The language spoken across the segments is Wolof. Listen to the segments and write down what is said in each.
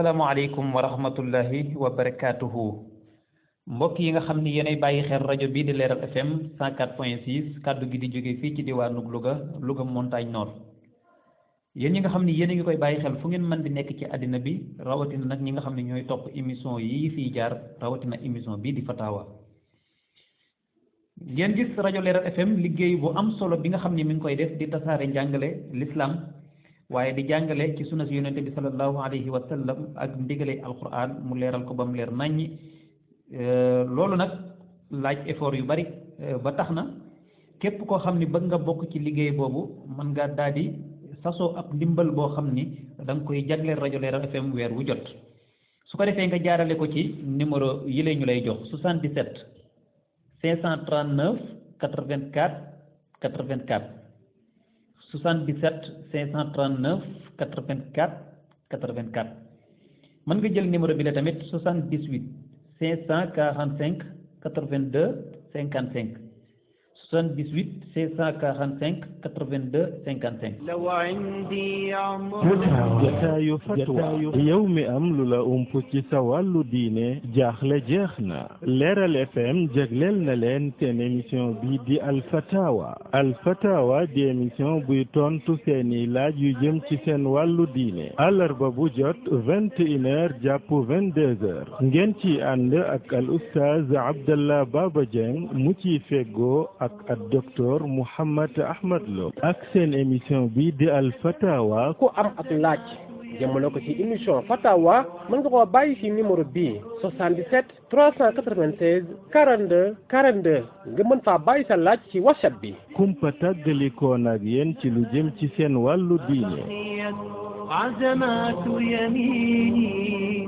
asalaamaaleykum wa rahmatullahi wa barakaatuhu mbokk yi nga xam ni yéenay bàyyi xel rajo bii di Leeral FM 104.6 kaddu gi di jóge fii ci diwaanu Louga montagne nord yéen ñi nga xam ni yéen a ngi koy bàyyi xel fu ngeen mën di nekk ci àddina bi rawatina nag ñi nga xam ne ñooy topp émission yi fii jaar rawatina émission bii di Fatawa ngeen gis rajo Leeral FM liggéey bu am solo bi nga xam ni mi ngi koy def di tasaare njàngale l'islam waaye di jàngale ci sunna si yonente bi sallallahu alayhi wa sallam ak ndigale alquran mu leeral ko ba mu leer naññi loolu nag laaj effort yu bari ba tax na képp koo xam ni bëgg nga bokk ci liggéey boobu mën nga daal di sasoo ab ndimbal boo xam ni da nga koy jagleel rajo Leeral FM weer wu jot su ko defee nga jaarale ko ci numéro yi la ñu lay jox 77 539 84 84 77 539 84 84 mën nga jël numéro bi la tamit 78 545 82 55 78 545 82 55. jataayu fatwa yow mi am lu la ump ci sa wàllu diine jaaxle jeex na Leeral FM jagleel na leen seen émission bi di Alfatawa di émission buy tontu seeni laaj yu jëm ci seen wàllu diine àllarba bu jot 21h jàpp 22h ngeen ci ànd ak al oustaz Abdallah Baba Dieng mu ciy feggoo ak docteur Mouhammad Ahmad Lo ak seen émission bi di Alfatawa ku am ak laaj jëmale ko ci émission Fatawa mën nga koo bàyyi ci numéro bii 77 396 42 42 nga mën faa bàyyi sa laaj ci WhatsApp bi kumpa tàggalikoon ak yéen ci lu jëm ci seen wàllu diine عزمات يميني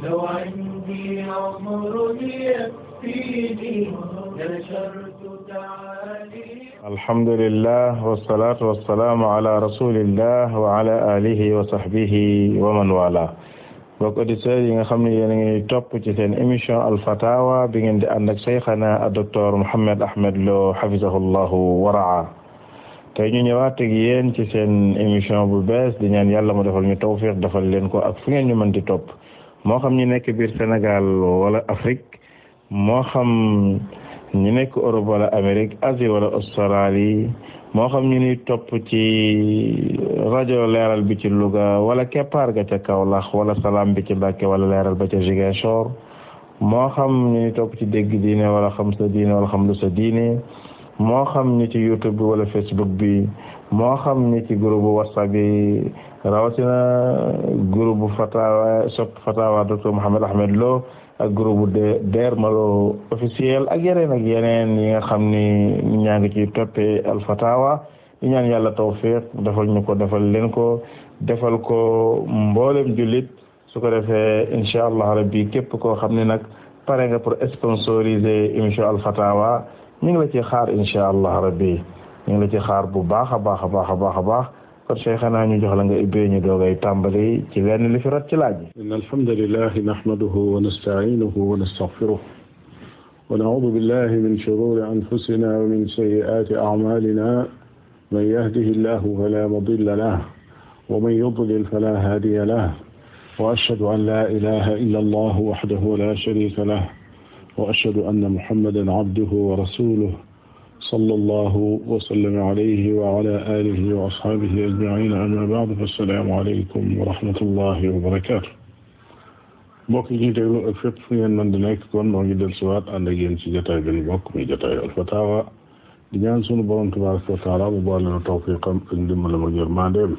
لو عندي عمر يكفيني نشرت تعالي الحمد لله والصلاة والسلام على رسول الله وعلى آله وصحبه ومن والاه bokk auditeurs yi nga xam ne yéen a ngi topp ci seen émission Alfatawa bi ngeen di ànd ak Cheikhana docteur Mouhammad Ahmad Lo hafizahullahu wa raa tey ñu ñëwaat ak yéen ci seen émission bu bees di ñaan yàlla mu defal ñu tawfiq defal leen ko ak fu ngeen ñu mën di topp moo xam ñu nekk biir Sénégal wala Afrique moo xam ñu nekk Europe wala Amérique Asie wala Australie moo xam ñu ni topp ci rajo leeral bi ci Louga wala keppaar ga ca Kaolack wala salaam bi ci Mbàkke wala leeral ba ca Ziguinchor moo xam ñu ni topp ci dégg diine wala xam sa diine wala xam lu sa diine moo xam ñi ci YouTube bi wala Facebook bi moo xam ñi ci groupe WhatsApp bi rawatina groupe Fatawa docteur Mouhammad Ahmad Lo ak groupe Der Malo officiel ak yeneen yi nga xam ni ñaa ngi ci toppee Alfatawa di ñaan yàlla tawfiq defal ñu ko defal leen ko defal ko mboolem jullit su ko defee incha allah rabbi képp koo xam ne nag pare nga pour sponsoriser émission Alfatawa ñu ngi la ci xaar incha allah rabbi ñu ngi la ci xaar bu baax a baax a baax a baax a baax kon Cheikhana ñu jox la nga ubbee ñu doogay tàmbali ci lenn li fi rot ci laaj bi. inna alhamdulillahi nahmaduhu wa nasta'inuhu wa nastaghfiruh wa na'udhu billahi min shururi anfusina wa min sayyi'ati a'malina man yahdihillahu fala mudilla lahu wa man yudlil fala hadiya lahu wa ashhadu an la ilaha illa Allah wahdahu la sharika lahu وأشهد أن محمدا عبده ورسوله صلى الله وسلم عليه وعلى آله وأصحابه أجمعين أما بعد فالسلام عليكم ورحمة الله وبركاته mbokk yi ñuy déglu ak fépp fu ngeen mën di nekk kon noo ngi del siwaat ànd ak yéen ci jotaay bi ñu bokk muy jotaay Alfatawa di ñaan sunu borom tabaraka wa taala mu boole na tawfiqam ak ndimbalam ak yërmandeem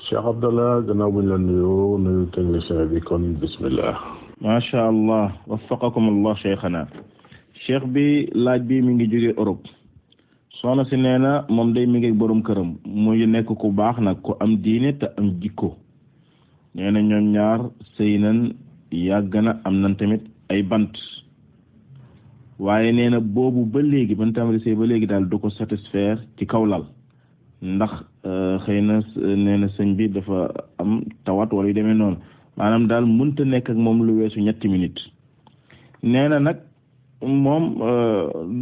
Cheikh Abdallah gannaaw buñ la nuyoo nuyu technicien bi kon bismillah macha allah waffaqakum allah cheikhana cheikh bi laaj bi mi ngi jóge Europe soxna si nee na moom day mi ngi borom këram muy nekk ku baax nag ku am diine te am jikko nee na ñoom ñaar sëy nañ yàgg na am nañ tamit ay bant waaye nee na boobu ba léegi ban tamit sëy ba léegi daal du ko satisfaire ci kaw lal ndax xëy na nee na sëñ bi dafa am tawat wala yu demee noonu maanaam daal mënta nekk ak moom lu weesu 3 minutes nee na nag moom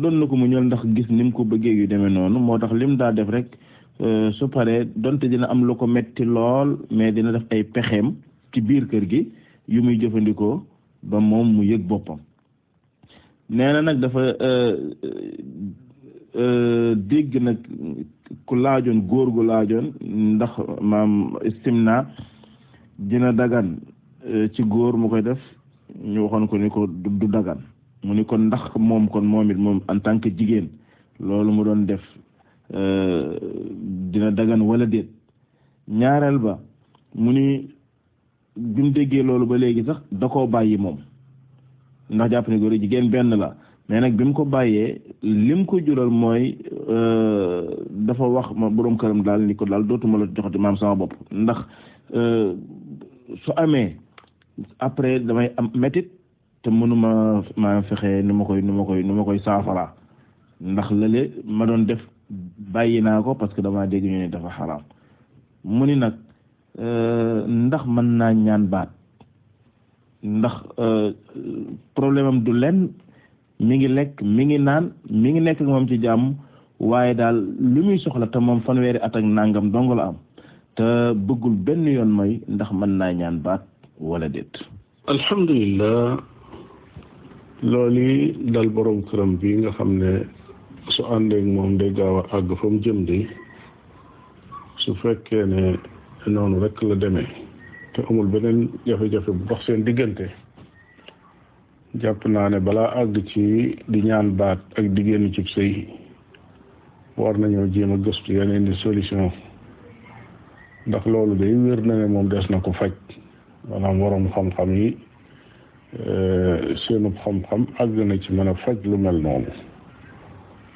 doon na ko mu ñëw ndax gis ni mu ko bëggee yu demee noonu moo tax lim daa def rek su paree donte dina am lu ko metti lool mais dina def ay pexeem ci biir kër gi yu muy jëfandikoo ba moom mu yëg boppam. nee na nag dafa dégg nag ku laajoon góor gu laajoon ndax maam istimna dina dagan ci góor mu koy def, ñu waxoon ko ni ko du dagan. mu ni kon ndax moom it moom en tant que jigéen loolu mu doon def dina dagan wala déet. ñaareel ba mu ni bi mu déggee loolu ba léegi sax da koo bàyyi moom, ndax jàpp ne góor jigéen benn la, mais nag bi mu ko bàyyee lim ko jural mooy dafa wax ma boroom këram daal ni ko daal dootuma la joxati maam sama bopp, ndax su amee après damay am métit te mënuma maa fexe nu ma koy saafara, ndax lële ma doon def bàyyi naa ko parce que damaa dégg ñu ne dafa xaraam. mu ni nag ndax mën naa ñaan baat, ndax problème am du lenn, mi ngi lekk mi ngi naan mi ngi nekk ak moom ci jàmm, waaye daal lu muy soxla te moom fanweeri at ak nangam dong la am te bëggul benn yoon mooy ndax mën naa ñaan baat wala déet. alhamdulillah, loolu dal borom këram bi nga xam ne su àndeek moom day gaaw a àgg fa mu jëm di, su fekkee ne noonu rek la demee te amul beneen jafe-jafe bu dox seen diggante, jàpp naa ne balaa àgg ci di ñaan baat ak di génn ci sëy war nañoo jéem a gëstu yeneen di solution, ndax loolu day wér na ne moom des na ko faj. maanaam waroom xam-xam yi seenub xam-xam àgg na ci mën a faj lu mel noonu,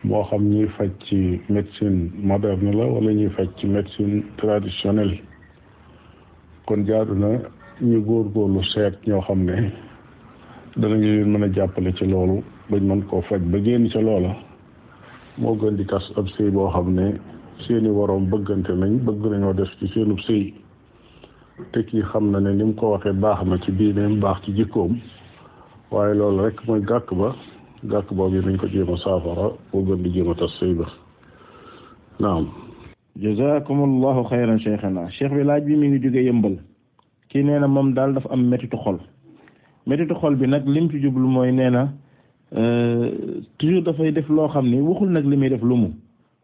moo xam ñuy faj ci médecine moderne la wala ñuy faj ci médecine traditionnelle. kon jaadu na ñu góorgóorlu seet ñoo xam ne danañu leen mën a jàppale ci loolu bañ mën koo faj ba génn ca loola, moo gën di tas ab sëy boo xam ne seeni waroom bëggante nañ, bëgg nañoo def ci seenub sëy te kii xam na ne ni mu ko waxee baax na ci diineem, baax ci jikkoom, waaye loolu rek mooy gàkk boobu nañ ko jéem a saafara moo gën di jéem a tas sëy ba. naam. jazakumullahu xayran cheikhana. cheikh bi laaj bi mi ngi jóge Yëmbal. kii nee na moom daal dafa am métitu xol bi nag lim ci jublu mooy nee na toujours dafay def loo xam ni waxul nag li muy def lu mu,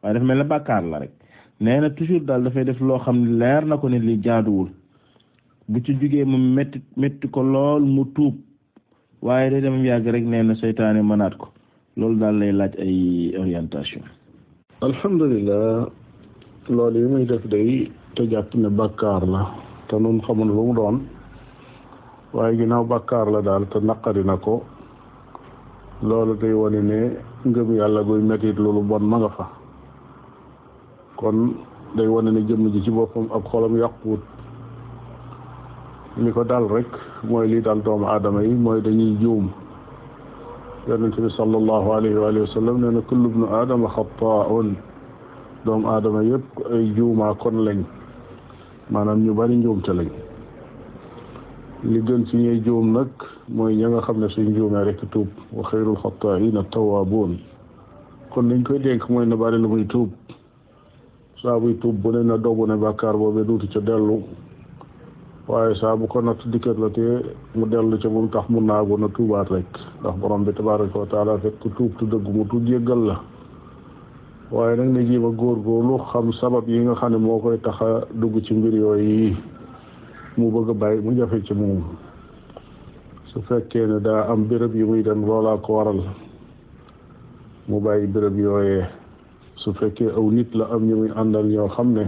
waaye dafa mel ne bàkkaar la rek. nee na toujours daal dafay def loo xam ne leer na ko ne li jaaduwul, bu ci jugee mu métti ko lool mu tuub, waaye day dem yàgg rek nee na seytaane mënaat ko. loolu daal lay laaj ay orientation. alhamdulillah, loolu yi muy def day te jàpp ne bàkkaar la te nun xamul lu mu doon, waaye ginnaaw bàkkaar la daal te naqari na ko, loolu day wane ne ngëm yàlla guy mettit loolu bon ma nga fa. kon day wane ne jëmm ji ci boppam ak xolam yàquwut. li ko dal rek mooy li dal doomu aadama yi mooy dañuy juum. yonente bi sallallahu alayhi wa sallam nee na kullu ibnu aadama xataa'un, doomu aadama yëpp ay juumaa kon lañ, maanaam ñu bari njuumte lañ. li gën ci ñuy juum nag mooy ña nga xam ne suñ juumee rek tuub, wa xayrul xataa'iina tawwaabuun. kon liñ koy dénk mooy na bari lu muy tuub, saa buy tuub bu ne na dogu ne bàkkaar boobee duutu ca dellu, waaye saa bu ko natt dikkat la te mu dellu ca bu mu tax mu naagu na tuubaat rek, ndax borom bi tabaaraka wa taala fekk ku tuub tu dëgg mu tuub jéggal la. waaye nag na jéem a góorgóorlu xam sabab yi nga xam ne moo koy tax a dugg ci mbir yooyu mu bëgg a bàyyi mu jafe ci moom. su fekkee ne daa am béréb yi muy dem loolaa ko waral mu bàyyi béréb yooyee. su fekkee aw nit la am ñu muy àndal ñoo xam ne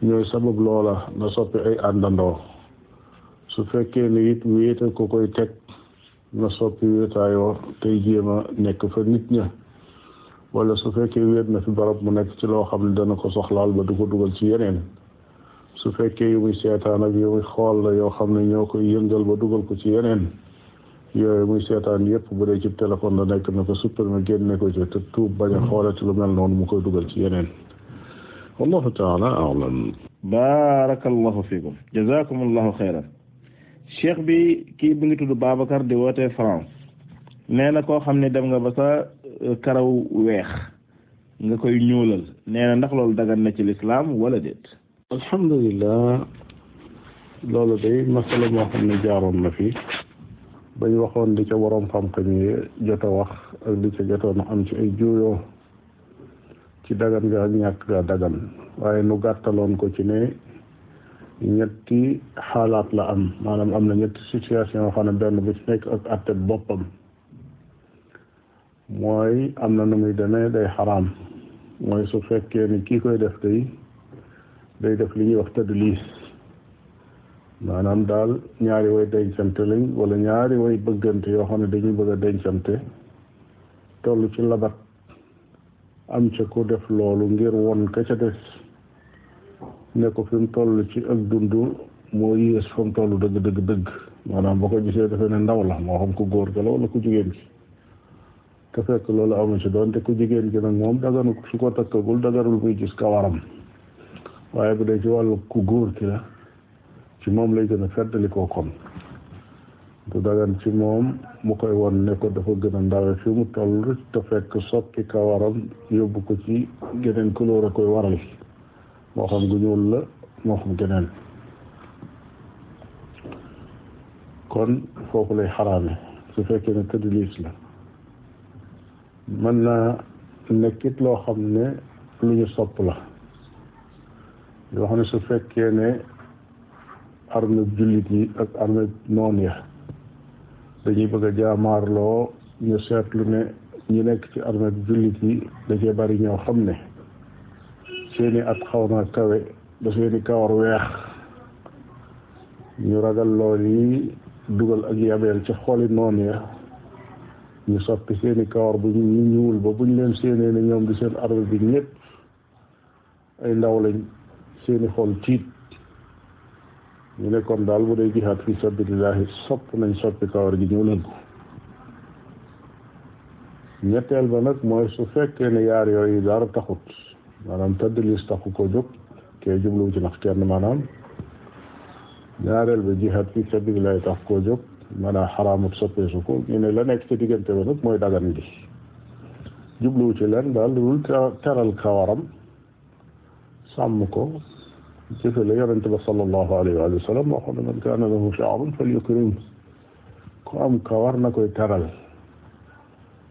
ñooy sabab loola na soppi ay àndandoo. su fekkee ne it wéete ko koy teg na soppi wéetaayoo tey jéem a nekk fa nit ña, wala su fekkee wéet na fi barab mu nekk ci loo xam ne dana ko soxlaal ba du ko dugal ci yeneen. su fekkee yu muy seetaan ak yu muy xool la yoo xam ne ñoo koy yëngal ba dugal ko ci yeneen, yooyu muy seetaan yëpp bu dee ci téléphone la nekk na ko supprimer génne ko ci te tuub bañ a xoolati lu mel noonu mu koy dugal ci yeneen. wallahu taala a'lam. barakallahu fikum, jazakumullahu xayran. cheikh bi kii bi ngi tudd Babacar di wootee France. nee na koo xam ne dem nga ba sa karaw weex nga koy ñuulal, nee na ndax loolu dagan na ci lislaam wala déet? alhamdulillah, loolu day masala moo xam ne jaaroon na fi bañ waxoon di ca waroom xam-xam yi jot a wax ak di ca jotoon am ci ay juuyoo ci dagan ga ak ñàkk ga dagan waaye nu gàttaloon ko ci ne ñetti xaalaat la am maanaam am na ñetti situation yoo xam ne benn bu ci nekk ak àtte boppam mooy am na nu muy demee day xaraam mooy su fekkee ni kii koy def day def li ñuy wax tadlis maanaam daal ñaari way dencante lañ wala ñaari way bëggante yoo xam ne dañuy bëgg a dencante toll ci labat am ca ku def loolu ngir won ka ca des ne ko fi mu toll ci ak dund moo yées fa mu toll dëgg maanaam boo ko gisee dafay ne ndaw la moo xam ku góor ga la wala ku jigéen gi te fekk loolu amu ci doon te ku jigéen gi nag moom daganu su ko takkagul dagarul muy gis kawaram waaye bu dee ci wàllu ku góor ki la ci moom lay gën a feddali koo kon du dagan ci moom mu koy won ne ko dafa gën a ndawe fi mu toll te fekk soppi kawaram yóbbu ko ci geneen couleur a koy waral moo xam gu ñuul la moo xam geneen kon foofu lay xaraame su fekkee ne tadlis la mën naa nekkit loo xam ne lu ñu sopp la yoo xam ne su fekkee ne armée jullit yi ak armée noon ya dañuy bëgg a jaamaarloo ñu seetlu ne ñi nekk ci armée jullit yi da cee bari ñoo xam ne seeni at xaw na kawe ba seeni kawar weex ñu ragal lool yi dugal ak yabeel ci xooli noon ya ñu soppi seeni kawar bu ñu ñuul ba buñ leen séenee ne ñoom di seen armée bi ñëpp ay ndaw lañ seeni xol tiit ñu ne kon daal bu dee jihaad fi sabilillahi sopp nañ soppi kawar gi ñuulal ko ñetteel ba nag mooy su fekkee ne yaar yooyu dara taxut maanaam tadlis taxu ko jóg kee jubluwu ci nax kenn maanaam ñaareel ba jihaad fi sabilillahi tax koo jóg maanaam xaraamut soppeesu ko ñu ne la nekk ci diggante ba nag mooy dagan gi jubluwu ci leen daal dul teral kawaram sàmm ko jëfe la yonente ba sallallahu alayhi wa sallam waxoon ne man kaana lahu sha'run falyukrim ku am kawar na koy teral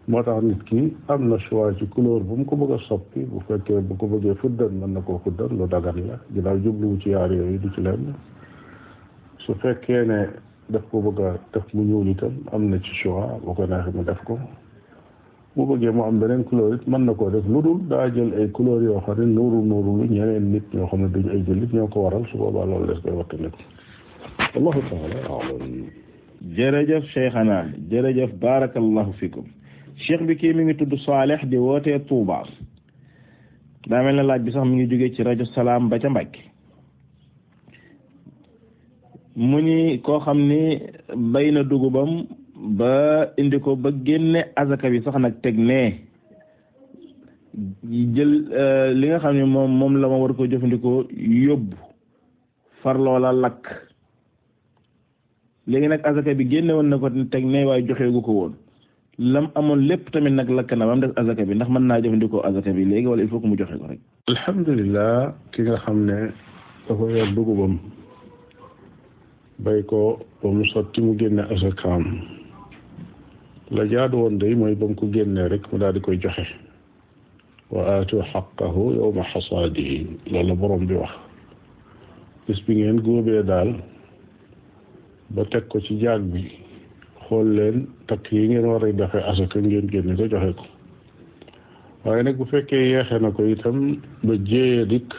moo tax nit ki am na choix ci couleur bu mu ko bëgg a soppi bu fekkee bu ko bëggee fuddan mën na koo fuddan lu dagan la ginnaaw jubluwu ci yaar yooyu du ci leen su fekkee ne daf ko bëgg a def mu ñuul itam am na ci choix bu ko neexee mu def ko bu bëggee mu am beneen couleur it mën na koo def lu dul daa jël ay couleur yoo xam ne nuuru lu ñeneen nit ñoo xam ne duñu ay jullit ñoo ko waral su boobaa loolu des koy wattandiku wallahu taala a'lam. jërëjëf cheikhana jërëjëf barakallahu fikum cheikh bi kii mi ngi tudd Saleh di wootee Touba daa mel ne laaj bi sax mi ngi jógee ci rajo Salaam ba ca Mbàkke mu ni koo xam ni bay na dugubam ba indi ko ba génne azaka bi sax nag teg nee jël li nga xam ne moom la ma war ko jëfandikoo yóbbu far loola lakk léegi nag azaka bi génne woon na ko teg nee waaye joxeegu ko woon lam amoon lépp tamit nag lakk na ba mu des azaka bi ndax mën naa jëfandikoo azaka bi léegi wala il faut que mu joxe ko rek. alhamdulilah ki nga xam ne dafa yor dugubam bay ko ba mu sotti mu génne azakaam la jaadu woon day mooy ba mu ko génnee rek mu daal di koy joxe wa aatu xaqahu yawma xasaadihi loolu la borom bi wax bis bi ngeen góobee daal ba teg ko ci jaag bi xool leen takk yi ngeen war a joxe asaka ngeen génne ko joxe ko waaye nag bu fekkee yeexe na ko itam ba jéeye dikk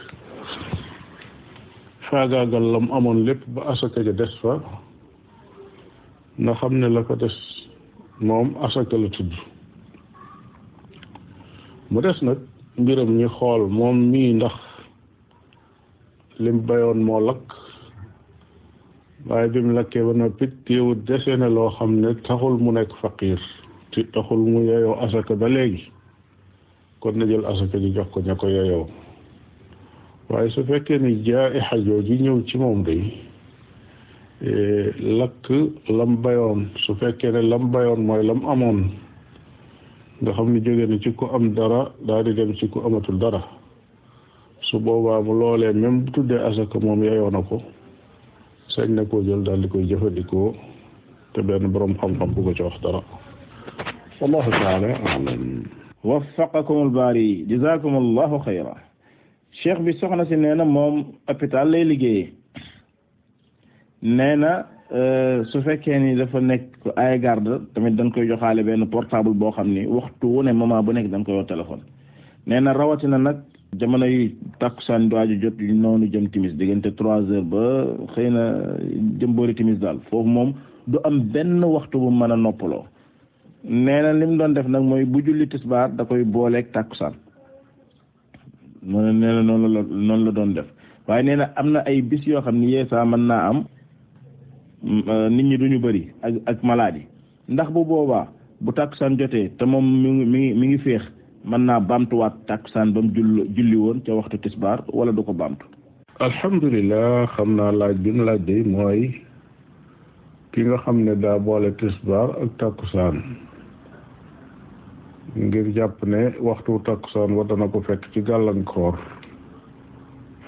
faagaagal lam amoon lépp ba asaka ja des fa nga xam ne la ko des moom asaka la tudd mu des nag mbiram ñi xool moom mii ndax lim bayoon moo lakk waaye bi mu lakkee ba noppi téewut dese na loo xam ne taxul mu nekk faqiir te taxul mu yeyoo asaka ba léegi kon na jël asaka ji jox ko ña ko yeyoo waaye su fekkee ni jaa'ixa jooju ñëw ci moom day lakk lam bayoon su fekkee ne lam bayoon mooy lam amoon nga xam ne jóge na ci ku am dara daal di dem ci ku amatul dara su boobaa mu loolee même bu tuddee asaka moom yeyoo na ko sañ na koo jël daal di koy jëfandikoo te benn borom xam-xam bu ko ci wax dara wallahu taala a'lam. waffaqakumul baari jazakumullahu xayra. cheikh bi soxna si nee na moom hôpital lay liggéeyee nee na su fekkee ni dafa nekk ay garde tamit dañ koy joxaale benn portable boo xam ni waxtu wu ne moment bu nekk dañ koy yor téléphone nee na rawatina nag jamono yi takkusaan waaju jot noonu jëm timis diggante 3 heures ba xëy na jëm boori timis daal foofu moom du am benn waxtu bu mën a noppaloo nee na li mu doon def nag mooy bu julli tisbaar da koy booleeg takkusaan nee na noonu la doon def waaye nee na am na ay bis yoo xam ni yeesaa mën naa am nit ñi duñu bëri ak maladie ndax bu boobaa bu takkusaan jotee te moom mi ngi féex mën naa baamtuwaat takkusaan ba mu julli woon ca waxtu tisbaar wala du ko baamtu. alhamdulilah xam naa laaj bi mu laaj de mooy ki nga xam ne daa boole tisbaar ak takkusaan ngir jàpp ne waxtu takkusaan wa dana ko fekk ci gàllankoor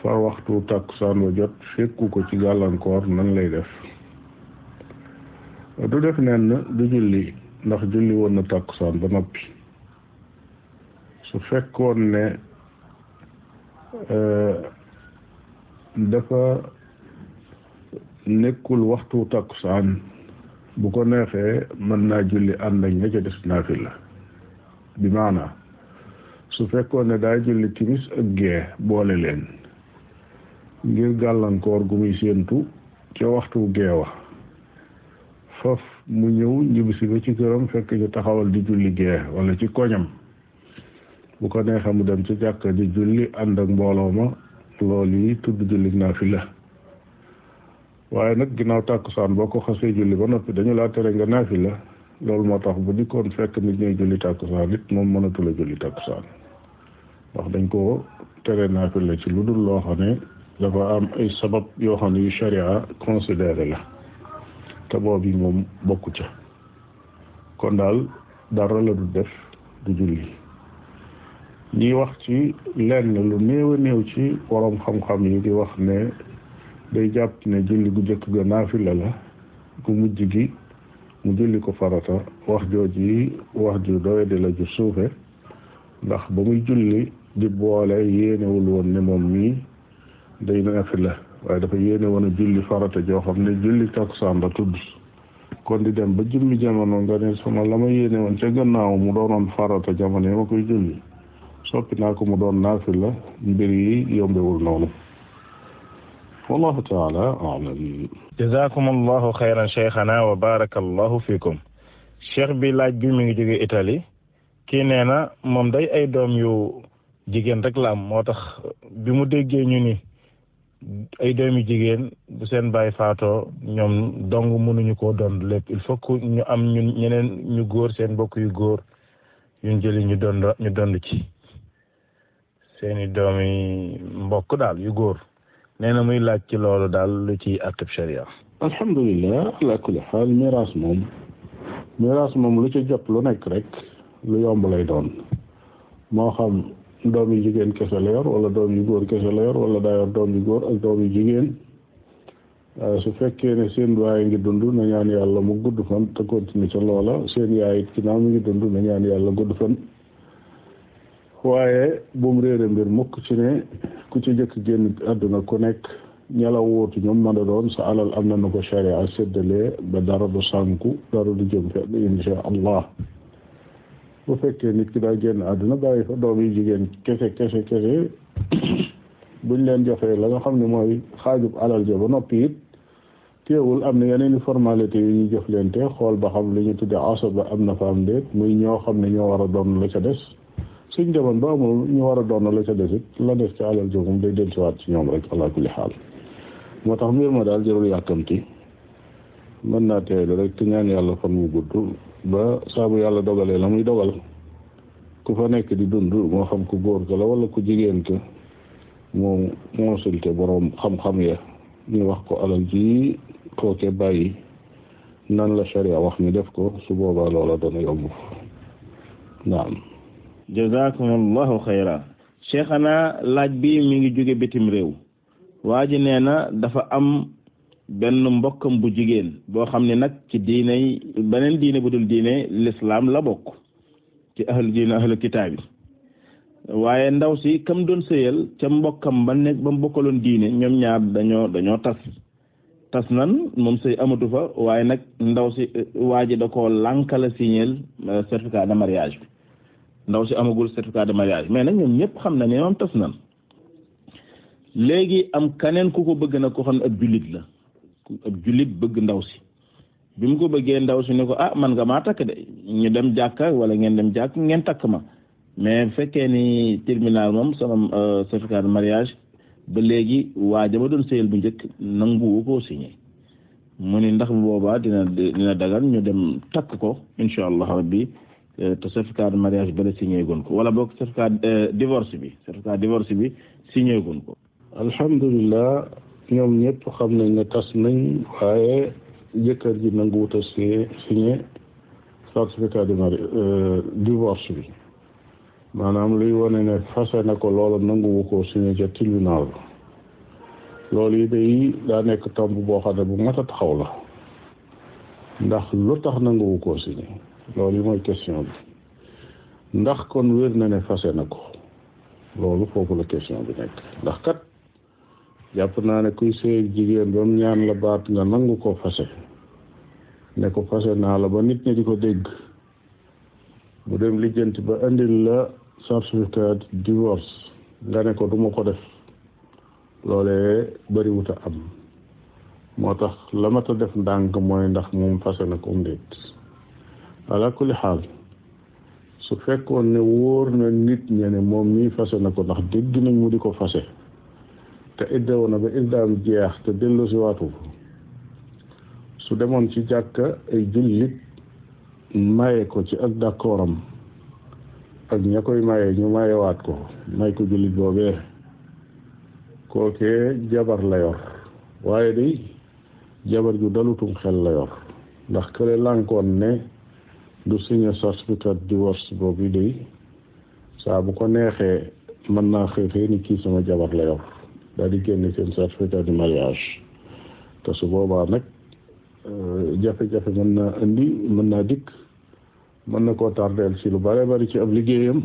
far waxtu takkusaan wa jot fekku ko ci gàllankoor nan lay def. du def nen du julli ndax julli woon na takkusaan ba noppi su fekkoon ne dafa nekkul waxtu takkusaan bu ko neexee mën naa julli ànd ak ña ca des naafila bi maanaa su fekkoon ne daa julli timis ak gee boole leen ngir gàllankoor gu muy séentu ca waxtu geewa foof mu ñëw ñibbisi ba ci këram fekk ñu taxawal di julli gee wala ci koñam bu ko neexee mu dem ci jàkka di julli ànd ak mbooloo ma loolu yi tudd julli naafila waaye nag ginnaaw tàkkusaan boo ko xasee julli ba noppi dañu laa tere nga naafila loolu moo tax bu dikkoon fekk nit ñuy julli tàkkusaan it moom mënatul a julli tàkkusaan ndax dañ ko tere naafila ci lu dul loo xam ne dafa am ay sabab yoo xam ne yu sharia considéré la te boobu yi moom bokku ca kon daal dara la du def du julli ñiy wax ci lenn lu néew a néew ci borom xam-xam yi di wax ne day jàpp ne julli gu jëkk ga naafila la gu mujj gi mu julli ko farata wax jooji wax ju doy di la ju suufe ndax ba muy julli di boole yéenewul woon ne moom mii day naafila waaye dafa yéene woon a julli farata joo xam ne julli takkusaan la tudd kon di dem ba jëmmi jamono nga ne sama la ma yéene woon ca gannaaw mu doonoon farata jamono yi ma koy julli soppi naa ko mu doon naafila mbir yi yombewul noonu wallahu taala a'lam. jazakum allahu xayran cheikhana wa baraka allahu fikum. cheikh bi laaj bi mi ngi jóge Italie kii nee na moom day ay doom yu jigéen rek la am moo tax bi mu déggee ñu ni ay doomi jigéen bu seen baay faatoo ñoom dong mënuñu koo doon lépp il faut que ñu am ñun ñeneen ñu góor seen mbokk yu góor yuñ jëli ñu dond ci seeni doomi mbokk daal yu góor nee na muy laaj ci loolu daal lu ci atteb sharia. alhamdulilah ala kulli xaal miraas moom lu ci jot lu nekk rek lu yomb lay doon moo xam doom yu jigéen kese la yor wala doom yu góor kese la yor wala daa yor doom yu góor ak doom yu jigéen su fekkee ne seen baay ngi dund na ñaan yàlla mu gudd fan te continue ca loola seen yaay it ginnaaw mi ngi dund na ñaan yàlla gudd fan waaye bu mu réere mbir mukk ci ne ku ci jëkk génn àdduna ku nekk ñala wóotu ñoom mën a doon sa alal am na nu ko sharia séddalee ba dara du sànku dara du jëm fenn insha allah bu fekkee nit ki daa génn àdduna bàyyi fa doom yi jigéen kese buñ leen joxee la nga xam ne mooy xaajub alal ja ba noppi it teewul am na yeneen i formalité yu ñuy jëflante xool ba xam li ñu tudde asaba am na fa am déet muy ñoo xam ne ñoo war a doon la ca des suñ demoon ba amul ñu war a doon la ca des it la des ca alal ja moom day dellusiwaat ci ñoom rek ala kulli xaal moo tax mbir ma daal jarul yàkkamti mën naa teelu rek te ñaan yàlla fan mu gudd ba saabu yàlla dogalee la muy dogal ku fa nekk di dund moo xam ku góor ka la wala ku jigéen ka moo consulté boroom xam-xam ya ñu wax ko alal ji kooke bàyyi nan la sharia wax ñu def ko su boobaa loola dana yomb naam. jazakumullahu xayra. cheikhana laaj bi mi ngi jóge bitim réew waa ji nee na dafa am benn mbokkam bu jigéen boo xam ne nag ci diine yi beneen diine bu dul diine l'islam la bokk ci ahlu kitaab yi waaye ndaw si kam doon sëyal ca mbokkam ba mu bokkaloon diine ñoom ñaar dañoo tas nan moom sëy amatu fa waaye nag ndaw si waa ji da koo lànkala signeel certificat de mariage bi ndaw si amagul certificat de mariage mais nag ñoom ñëpp xam na ne moom tas nan léegi am kaneen ku ko bëgg nag ko xam ne ab jullit bëgg ndaw si bi mu ko bëggee ndaw si ne ko man nga maa takk de ñu dem jàkka wala ngeen dem jàkk ngeen takk ma mais fekkee ni tribunal moom sama certificat de mariage ba léegi waa jama doon sëyal bu njëkk nanguwu koo signé mu ni ndax boobaa dina dagal ñu dem takk ko insha allah rabbi te certificat de mariage ba la signé gun ko wala boog certificat divorce bi signé gun ko. alhamdulillah ñoom ñëpp xam nañ ne tas nañ waaye jëkkër ji nanguwut a signé certificat de mariage divorce bi maanaam luy wane ne fase na ko loolu nanguwu ko signé ca tribunal loolu yi day daa nekk tomb boo xam ne bu mat a taxaw la ndax lu tax nanguwu ko signé loolu yi mooy question bi ndax kon wér na ne fase na ko loolu foofu la question bi nekk ndax kat jàpp naa ne kuy sëy jigéen ba mu ñaan la baat nga nangu ko fase ne ko fase naa la ba nit ñi di ko dégg bu dem lijjanti ba indil la certificat divorce nga ne ko duma ko def loolee bariwut a am moo tax la ma ta def ndànk mooy ndax moom fase na ko ndéet ala kulli xaal su fekkoon ne wóor na nit ñe ne moom mii fase na ko ndax dégg nañ mu di ko fase te iddaw na ba iddaam jeex te dellu si waatu su demoon ci jàkka ay jullit maye ko ci ak d'accordam ak ña koy maye ñu mayewaat ko may ko jullit boobee kookee jabar la yor waaye day jabar ju dalutum xel la yor ndax kële lànkoon ne du signé certificat divorce boobu day saa bu ko neexee mën naa xëy ni kii sama jabar la yor daal di génne seen certificat de mariage te su boobaa nag jafe-jafe mën naa dikk mën na koo tardeel ci lu bare bari ci ab liggéeyam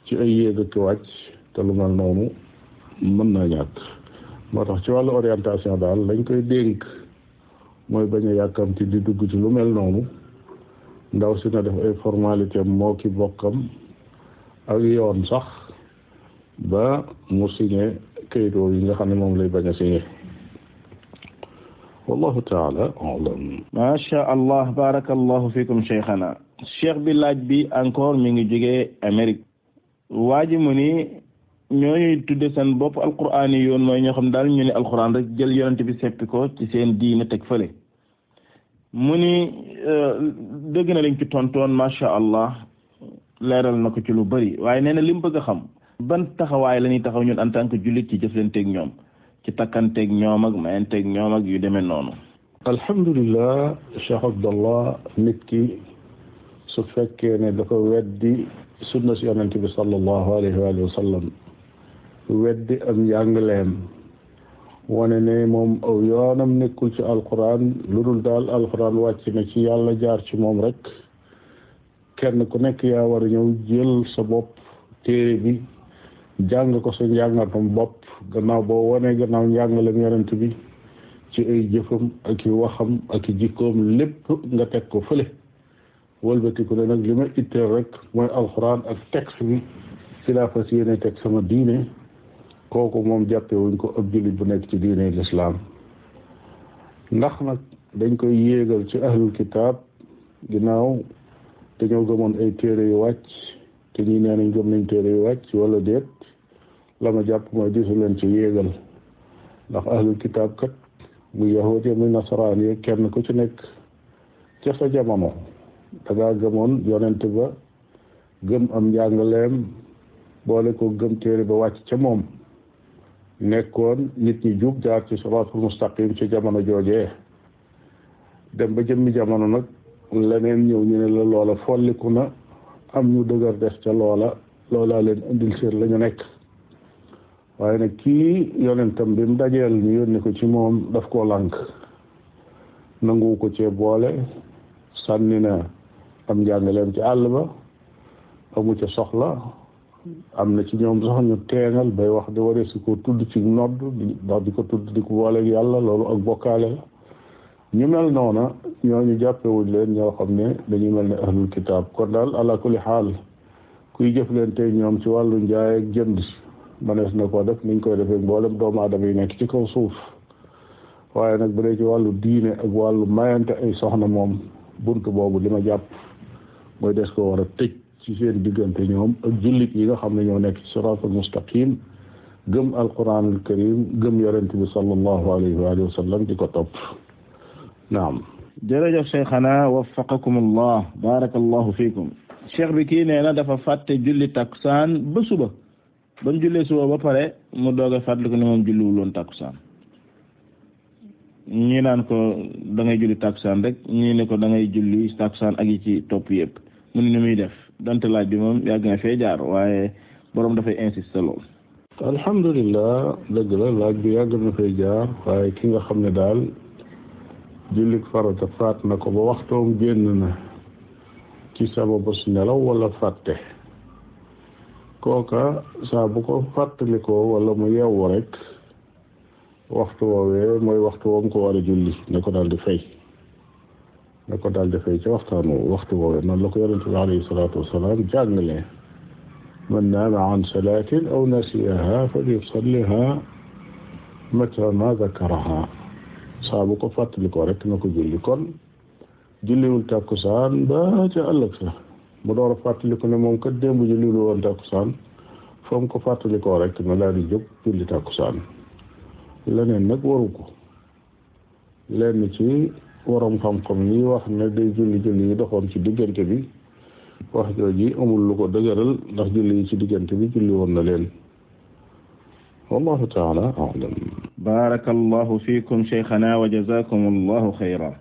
ci ay yéeg ak wàcc te lu mel noonu mën naa ñàkk moo tax ci wàllu orientation daal lañ koy dénk mooy bañ a yàkkamti di dugg ci lu mel noonu ndaw si na def ay formalité moo ki bokkam ak yoon sax ba mu signé kayitoo yi nga xam ne moom lay bañ a signé wallahu taala alam. ma sha allah barakallahu fikum cheikhana cheikh bi laaj bi encore mi ngi jógee Amérique waa ji mu ni ñooñuy tudde seen bopp alquran yi yoon mooy ñoo xam daal ñu ne alquran rek jël yonent bi seppi ko ci seen diine teg fële mu ni dégg na lañ ci tontoon ma sha allah leeral na ko ci lu bari waaye nee na li mu bëgg a xam ban taxawaay la ñuy taxaw ñun en tant que jullit ci jëflanteeg ñoom ci takkanteeg ñoom ak mayanteeg ñoom ak yu demee noonu. alhamdulilah Cheikh Abdallah nit ki su fekkee ne dafa weddi sunna si yonent bi sallallahu alayhi wa sallam weddi am njàngaleem wane ne moom aw yoonam nekkul ci alquran lu dul daal alquran wàcc na ci yàlla jaar ci moom rek kenn ku nekk yaa war a ñëw jël sa bopp téere bi jàng ko sa njàngatam bopp gannaaw boo wanee gannaaw njàngaleem yonent bi ci ay jëfam ak i waxam ak i jikkoom lépp nga teg ko fële wëlbatiku ne nag li ma itteel rek mooy alxuraan ak texte bi ci laa fas yéene teg sama diine kooku moom jàppe wuñ ko ab jullit bu nekk ci diine lislaam ndax nag dañ koy yéegal ci ahlul kitaab ginnaaw dañoo gëmoon ay téere yu wàcc te ñi nee nañ gëm nañ téere yu wàcc wala déet la ma jàpp mooy disu leen ci yéegal ndax ahlul kitaab kat muy yahuud yi muy nasaraan yi kenn ku ci nekk ca sa jamono dangaa gëmoon yonent ba gëm am njàngaleem boole ko gëm téere ba wàcc ca moom nekkoon nit ñi jub jaar ci siraatul mustaqim ci jamono joojee dem ba jëmmi jamono nag leneen ñëw ñu ne la loola folliku na am ñu dëgër des ca loola leen indil seen la ñu nekk waaye nag kii yonentam bi mu dajeel ñu yónni ko ci moom daf koo lànk nangu ko cee boole sànni na am njàngaleem ci àll ba amu ca soxla am na ci ñoom sax ñu teengal bay wax di waree si ko tudd ci nodd ndax di ko tudd di ko booleeg yàlla loolu ak bokkaale la ñu mel noona ñooñu jàppewuñ leen ñoo xam ne dañuy mel ne ahlul kitaab kon daal ala kulli xaal kuy jëf leen tey ñoom ci wàllu njaay ak jënd manees na ko def niñ koy defee mboolem doomu aadama yi nekk ci kaw suuf waaye nag bu dee ci wàllu diine ak wàllu mayante ay soxna moom bunt boobu li ma jàpp mooy des ko war a tëj ci seen diggante ñoom ak jullit yi nga xam ne ñoo nekk ci siraatul mustaqim gëm alquranul karim gëm yonent bi sallallahu alayhi wa sallam di ko topp naam. jërëjëf cheikhana waffaqakum allah barakallahu fiikum. cheikh bi kii nee na dafa fàtte julli takkusaan ba suba bañ jullee suba ba pare mu doog a fàttaliku ne moom julliwul woon takkusaan ñii naan ko da ngay julli takkusaan rek ñii ne ko da ngay julli takkusaan ak yi ci topp yëpp mu ne ni muy def donte laaj bi moom yàgg nga fee jaar waaye borom dafay insister lool. alhamdulilah dëgg la laaj bi yàgg na fay jaar waaye ki nga xam ne daal jullit farata faat na ko ba waxtoom génn na ci sababu nelaw wala fàtte kooka saa bu ko fàttalikoo wala mu yeewu rek waxtu woowee mooy waxtu woom ko war a julli ne ko daal di fay ci waxtu woowee noonu la ko yonente bi alayhi salaatu wasalaam jàngale man naama an salaatin aw nasiyaha falyusalliha mata ma dakaraha saa bu ko fàttalikoo rek na ko julli kon julliwul takkusaan ba ca ëllëg sa mu door a fàttaliku ne moom kat démb julliwul woon takkusaan fa mu ko fàttalikoo rek na daal di jóg julli takkusaan leneen nag waru ko lenn ci waroom xam-xam yi wax ne day julli yi doxoon ci diggante bi wax jooji amul lu ko dëgëral ndax julli yi ci diggante bi julli woon na leen wallahu taala a'lam. barakallahu fiikum cheikhana wa jazakum allahu xayra.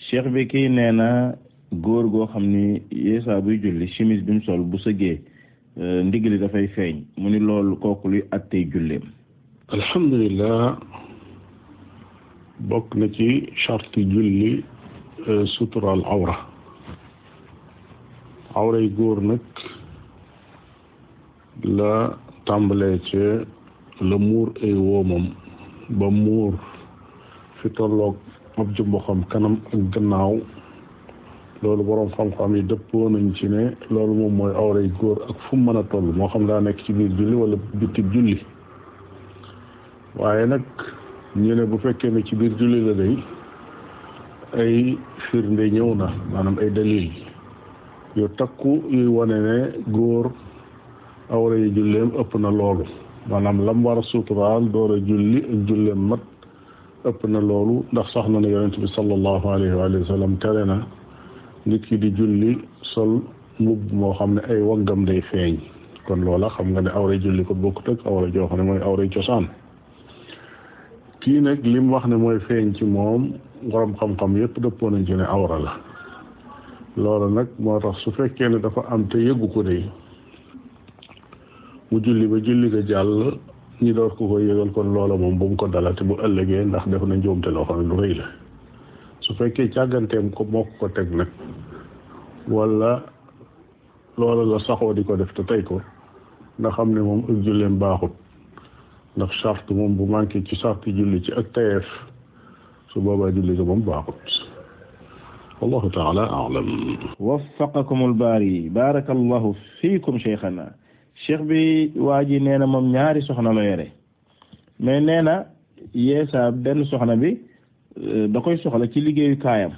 cheikh bi kii nee na góor goo xam ni yeesa buy julli chemise bi mu sol bu sëggee ndigali dafay feeñ mu ni loolu kooku luy attey julleem. alhamdulillah bokk na ci charte julli sutural awra yi góor nag la tàmbalee ci la muur ay woomam ba muur fi tolloog ab jumbo xam kanam ak gannaaw loolu boroom xam-xam yi dëppoo nañ ci ne loolu moom mooy awray góor ak fu mu mën a toll moo xam daa nekk ci biir julli wala bitti julli waaye nag ñu ne bu fekkee ne ci biir julli la day ay firnde ñëw na maanaam ay dalil yu takku yuy wane ne góor awra yi julleem ëpp na loolu maanaam lam war a suturaal door a julli ak julleem mat ëpp na loolu ndax sax na ne yonent bi sallallahu alayhi wa sallam tere na nit ki di julli sol mbubb moo xam ne ay waggam day feeñ kon loola xam nga ne awray julli ko bokkut ak awra joo xam ne mooy awray cosaan kii nag lim wax ne mooy feeñ ci moom borom xam-xam yépp dëppoo nañ ci ne awra la loolu nag moo tax su fekkee ne dafa am te yëggu ko de mu julli ba julli ga jàll ñi door ko ko yëgal kon loola moom bu mu ko dalate bu ëllëgee ndax def na njuumte loo xam ne lu rëy la su fekkee càgganteem ko moo ko teg nag wala loola la saxoo di ko def te tey ko nga xam ne moom ak julleem baaxut ndax charte moom bu manqué ci charte julli ci ak tayeef su boobaa julli ga moom baaxut wallahu taala a'lam. waffaqakum al-baari barakallahu fiikum cheikhana. cheikh bi waa ji nee na moom ñaari soxna la yore mais nee na yeesa benn soxna bi da koy soxla ci liggéeyu kaayam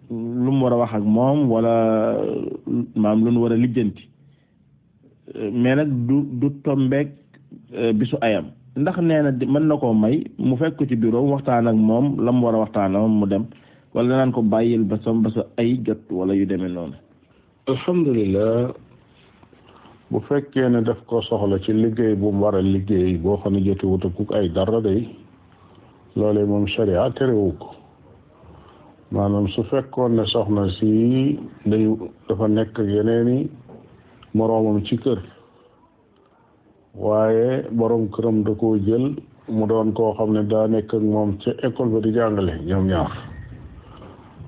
lu mu war a wax ak moom wala maam lu mu war a lijjanti mais nag du tombeek bisu ayam ndax nee na mën na koo may mu fekk ko ci bureau waxtaan ak moom la mu war a waxtaan ak mu dem wala danaan ko bàyyil ba sa ay jot wala yu demee noonu. alhamdulillah bu fekkee ne daf ko soxla ci liggéey bu mu war a liggéey boo xam ne joti wut ak ay dara day loolee moom sharia terewu ko maanaam su fekkoon ne soxna si dafa nekk ak yeneeni moroomam ci kër waaye borom këram da koo jël mu doon koo xam ne daa nekk ak moom ca école ba di jàngale ñoom ñaar,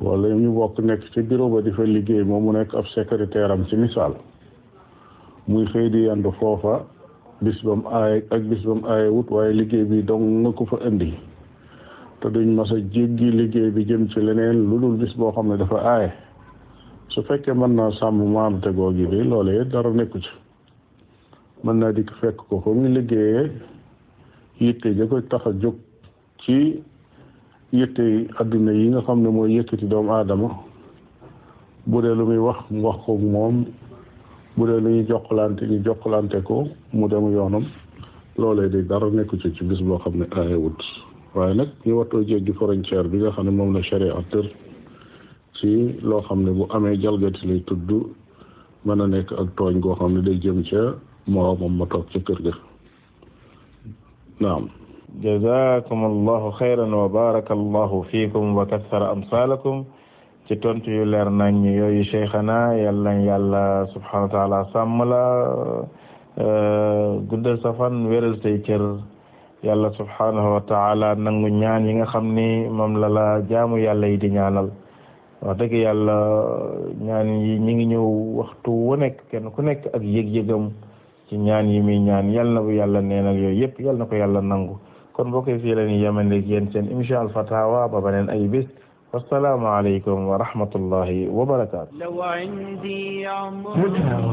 wala ñu bokk nekk ci bureau ba di fa liggéey, moom mu nekk ab secrétaire am ci misaal, muy xëy di yandu foofa bis ba mu aaye ak bis ba mu aaye wut, waaye liggéey bi dong nga ko fa indi te duñ mas a jéggi liggéey bi jëm ci leneen lu dul bis boo xam ne dafa aaye. su fekkee mën naa sàmm maam tegoo gi de loolee dara nekku ci, mën naa dikk fekk ko fa mu liggéeyee yitte ja koy tax a jóg ci yitte adduna yi nga xam ne mooy yëkkati doomu aadama, bu dee lu muy wax mu wax ko moom, bu dee lu ñuy jokkalante ñu jokkalante ko mu dem yoonam, loolee de dara nekku ci bis boo xam ne aayewut. waaye nag ñu wattoo jéggi frontière bi nga xam ne moom la sharia tër ci loo xam ne bu amee jalgati lay tudd, mën a nekk ak tooñ goo xam ne day jëm ca moroomam ma toog ca kër ga. naam. jazakum allahu xayran wa baraka allahu fiikum wa kassara amsalakum ci tontu yu leer nañ yooyu cheikhana yàlla subhanahu wa taala sàmm la, guddal sa fan, wéral say cër, yàlla subhanahu wa taala nangu ñaan yi nga xam ni moom la jaamu yàlla yi di ñaanal. wax dëgg yàlla ñaan yi ñi ngi ñëw waxtu wu nekk, kenn ku nekk ak yëg-yëgam ci ñaan yi muy ñaan, yàlla na bu yàlla neenal yooyu yëpp yàlla na ko yàlla nangu. kon boo koy fii la ñu yemande ak yéen seen émission Al Fatawa ba beneen ay bés. wassalaamu aleykum wa rahmatullahi wa barakaatu.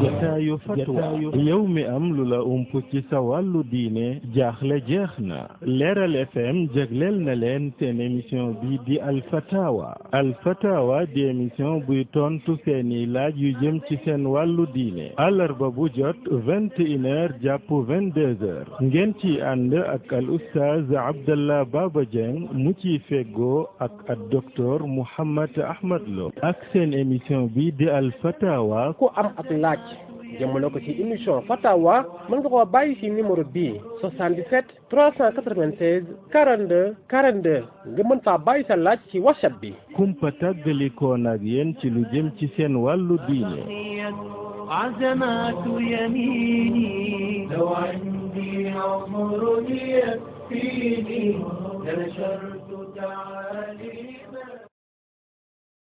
jataayu fatwa yow mi am lu la ump ci sa wàllu diine jaaxle jeex na. Leeral FM jagleel na leen seen émission bi di Al Fatawa. Al Fatawa di émission buy tontu seeni laaj yu jëm ci seen wàllu diine. àllarba bu jot 21h jàpp 22h. ngeen ci ànd ak al oustaz Abdallah Baba Dieng mu ciy feggoo ak docteur Mouhammad Ahmad Lo ak seen émission bi di Al Fatawa. ku am ab laaj jëmale ko ci émission Fatawa mën nga koo bàyyi ci numéro bii 77 396 42 42 nga mën faa bàyyi sa laaj ci WhatsApp bi. kumpa tàggalikoon ak yéen ci lu jëm ci seen wàllu diine. عزمات يميني لو عندي عمر يكفيني لنشرت تعالي